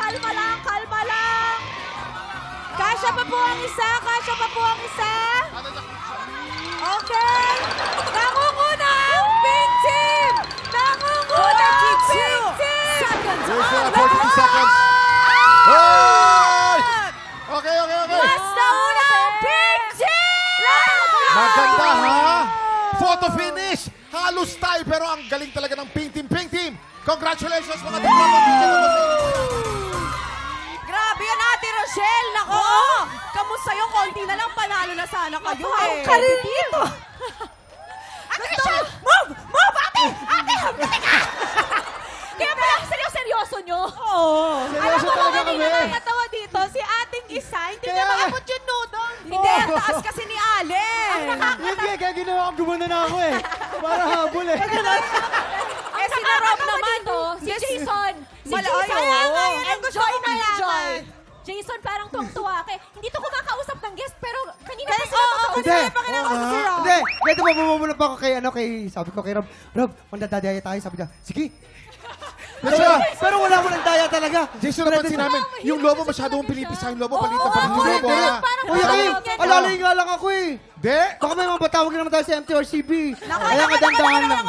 kalma lang, kalma lang. Kasya pa po ang isa, kasya pa po ang isa. Okay. Nangunguna ang pink team! Nangunguna ang pink team! There's 14 seconds. Hey! Okay. Mas nauna ang pink team! Maganda, ha? Photo finish. Halos tie, pero ang galing talaga ng pink team. Pink team, congratulations mga team. Grabe yan, Ate Rochelle! Nako! Kamusta yung konti na lang, panalo na sana kayo eh. Ang karir dito. Ate Rochelle! Move! Move, ate! Ate, hanggang ka! Kaya pala, seryoso nyo? Oo. Seryoso talaga kami. Nakakatawa dito, si ating isa, hindi niya maabot yung noodle. Hindi, ang taas kasi ni Allen. Ang Hindi, kaya ginawa ko gumana na ako eh. Para habol eh. Eh, si Rob naman, si Jason. Si Jason, enjoy na enjoy. Jason, parang tuwang-tuwa ka. Hindi to kumakausap ng guest, pero kanina pa sila Hindi. Hindi. Pwede mo bumubulong pa ako kay, sabi ko kay Rob, Rob, mandadadaya tayo. Sabi niya, sige. Pero wala mo ng daya talaga. Jason, napansin namin, yung lobo masyadong pinipisa yung lobo. Palitan pa rin yung lobo, ha? Kuya Kim, alalay nga lang ako eh. De? Baka may mga batawag naman tayo sa MT or CB. Kaya nga dandahan lang.